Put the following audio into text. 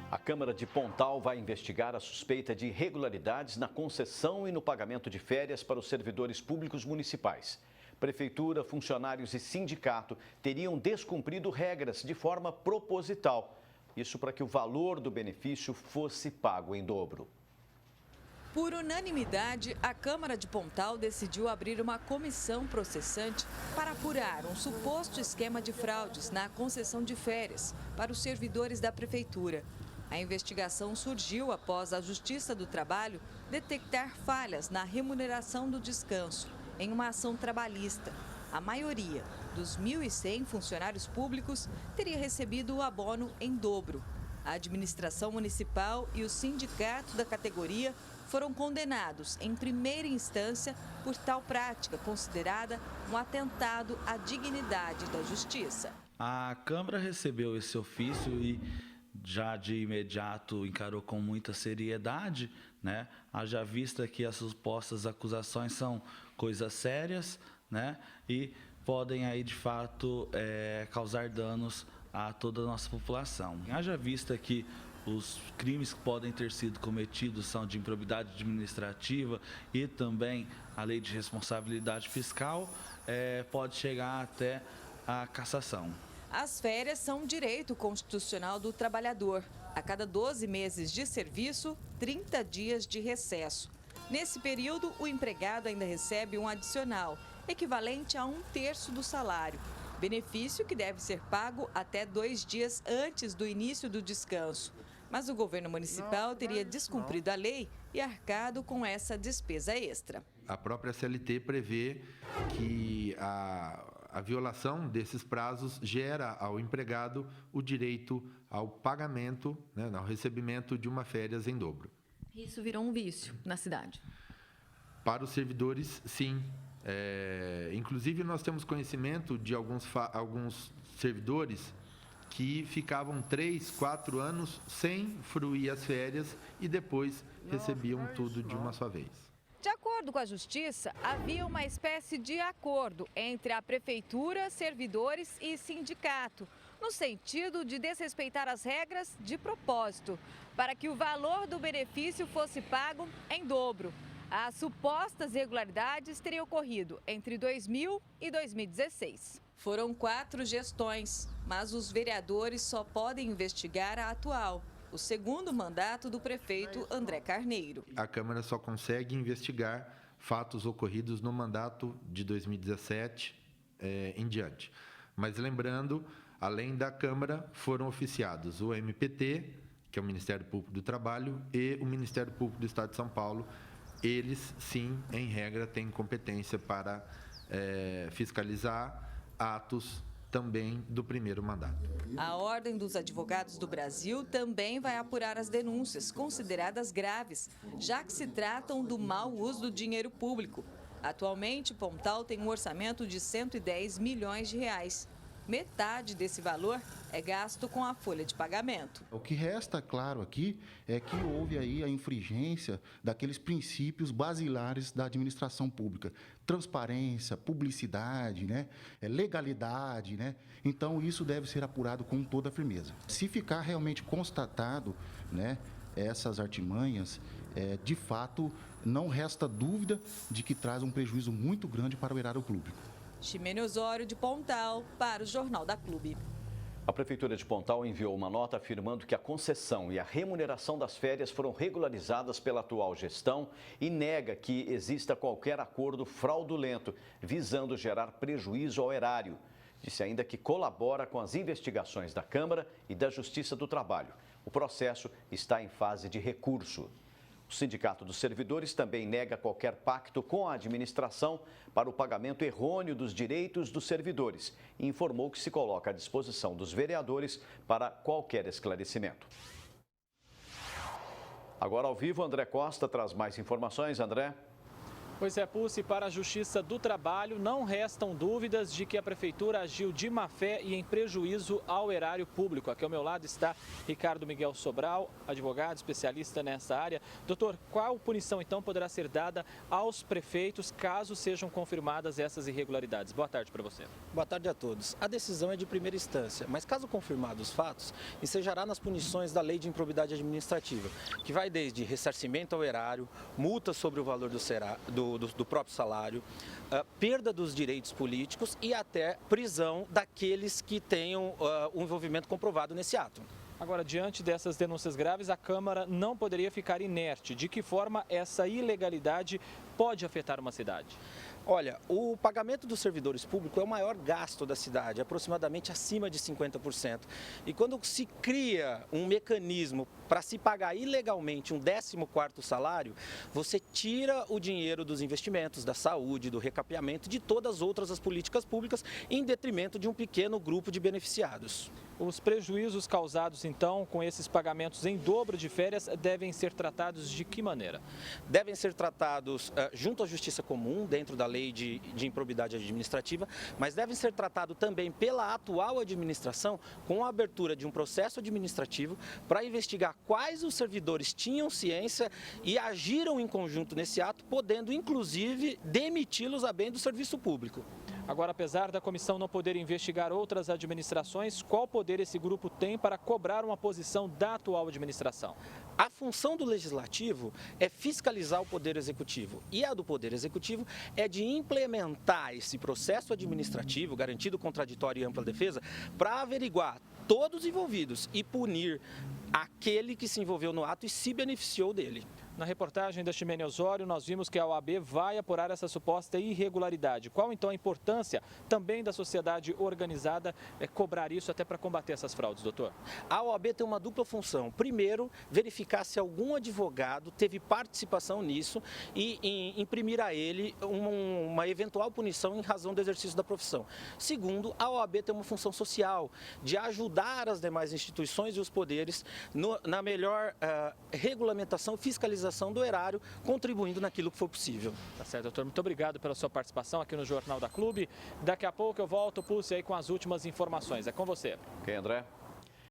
A Câmara de Pontal vai investigar a suspeita de irregularidades na concessão e no pagamento de férias para os servidores públicos municipais. Prefeitura, funcionários e sindicato teriam descumprido regras de forma proposital. Isso para que o valor do benefício fosse pago em dobro. Por unanimidade, a Câmara de Pontal decidiu abrir uma comissão processante para apurar um suposto esquema de fraudes na concessão de férias para os servidores da Prefeitura. A investigação surgiu após a Justiça do Trabalho detectar falhas na remuneração do descanso em uma ação trabalhista. A maioria dos 1.100 funcionários públicos teria recebido o abono em dobro. A administração municipal e o sindicato da categoria foram condenados em primeira instância por tal prática considerada um atentado à dignidade da justiça. A Câmara recebeu esse ofício e já de imediato encarou com muita seriedade, né? Haja vista que as supostas acusações são coisas sérias, né? E podem aí de fato causar danos a toda a nossa população. Haja vista que os crimes que podem ter sido cometidos são de improbidade administrativa e também a lei de responsabilidade fiscal, pode chegar até a cassação. As férias são um direito constitucional do trabalhador. A cada 12 meses de serviço, 30 dias de recesso. Nesse período, o empregado ainda recebe um adicional, equivalente a 1/3 do salário. Benefício que deve ser pago até 2 dias antes do início do descanso. Mas o governo municipal teria descumprido a lei e arcado com essa despesa extra. A própria CLT prevê que a violação desses prazos gera ao empregado o direito ao pagamento, né, ao recebimento de uma férias em dobro. Isso virou um vício na cidade? Para os servidores, sim. Inclusive, nós temos conhecimento de alguns servidores que ficavam 3, 4 anos sem fruir as férias e depois recebiam tudo de uma só vez. De acordo com a Justiça, havia uma espécie de acordo entre a Prefeitura, servidores e sindicato, no sentido de desrespeitar as regras de propósito, para que o valor do benefício fosse pago em dobro. As supostas irregularidades teriam ocorrido entre 2000 e 2016. Foram 4 gestões, mas os vereadores só podem investigar a atual, o segundo mandato do prefeito André Carneiro. A Câmara só consegue investigar fatos ocorridos no mandato de 2017 em diante. Mas lembrando, além da Câmara, foram oficiados o MPT, que é o Ministério Público do Trabalho, e o Ministério Público do Estado de São Paulo. Eles, sim, em regra, têm competência para fiscalizar atos também do primeiro mandato. A Ordem dos Advogados do Brasil também vai apurar as denúncias consideradas graves, já que se tratam do mau uso do dinheiro público. Atualmente, Pontal tem um orçamento de 110 milhões de reais. Metade desse valor é gasto com a folha de pagamento. O que resta claro aqui é que houve aí a infringência daqueles princípios basilares da administração pública. Transparência, publicidade, né? Legalidade, né? Então, isso deve ser apurado com toda a firmeza. Se ficar realmente constatado, né, essas artimanhas, de fato, não resta dúvida de que traz um prejuízo muito grande para o erário público. Ximene Osório, de Pontal, para o Jornal da Clube. A Prefeitura de Pontal enviou uma nota afirmando que a concessão e a remuneração das férias foram regularizadas pela atual gestão e nega que exista qualquer acordo fraudulento visando gerar prejuízo ao erário. Disse ainda que colabora com as investigações da Câmara e da Justiça do Trabalho. O processo está em fase de recurso. O Sindicato dos Servidores também nega qualquer pacto com a administração para o pagamento errôneo dos direitos dos servidores e informou que se coloca à disposição dos vereadores para qualquer esclarecimento. Agora ao vivo, André Costa traz mais informações. André. Pois é, Pulse, para a Justiça do Trabalho, não restam dúvidas de que a Prefeitura agiu de má fé e em prejuízo ao erário público. Aqui ao meu lado está Ricardo Miguel Sobral, advogado, especialista nessa área. Doutor, qual punição então poderá ser dada aos prefeitos caso sejam confirmadas essas irregularidades? Boa tarde para você. Boa tarde a todos. A decisão é de primeira instância, mas caso confirmados os fatos, ensejará nas punições da Lei de Improbidade Administrativa, que vai desde ressarcimento ao erário, multa sobre o valor do próprio salário, perda dos direitos políticos e até prisão daqueles que tenham um envolvimento comprovado nesse ato. Agora, diante dessas denúncias graves, a Câmara não poderia ficar inerte. De que forma essa ilegalidade pode afetar uma cidade? Olha, o pagamento dos servidores públicos é o maior gasto da cidade, aproximadamente acima de 50%. E quando se cria um mecanismo para se pagar ilegalmente um 14º salário, você tira o dinheiro dos investimentos, da saúde, do recapeamento, de todas as políticas públicas, em detrimento de um pequeno grupo de beneficiados. Os prejuízos causados, então, com esses pagamentos em dobro de férias devem ser tratados de que maneira? Devem ser tratados junto à Justiça Comum, dentro da Lei de Improbidade Administrativa, mas devem ser tratados também pela atual administração com a abertura de um processo administrativo para investigar quais os servidores tinham ciência e agiram em conjunto nesse ato, podendo, inclusive, demiti-los a bem do serviço público. Agora, apesar da comissão não poder investigar outras administrações, qual poder esse grupo tem para cobrar uma posição da atual administração? A função do Legislativo é fiscalizar o Poder Executivo e a do Poder Executivo é de implementar esse processo administrativo, garantido contraditório e ampla defesa, para averiguar todos os envolvidos e punir aquele que se envolveu no ato e se beneficiou dele. Na reportagem da Ximene Osório, nós vimos que a OAB vai apurar essa suposta irregularidade. Qual, então, a importância também da sociedade organizada cobrar isso até para combater essas fraudes, doutor? A OAB tem uma dupla função. Primeiro, verificar se algum advogado teve participação nisso e imprimir a ele uma eventual punição em razão do exercício da profissão. Segundo, a OAB tem uma função social, de ajudar as demais instituições e os poderes na melhor regulamentação e fiscalização do erário, contribuindo naquilo que for possível. Tá certo, doutor. Muito obrigado pela sua participação aqui no Jornal da Clube. Daqui a pouco eu volto, Pulse, aí com as últimas informações. É com você. Ok, André.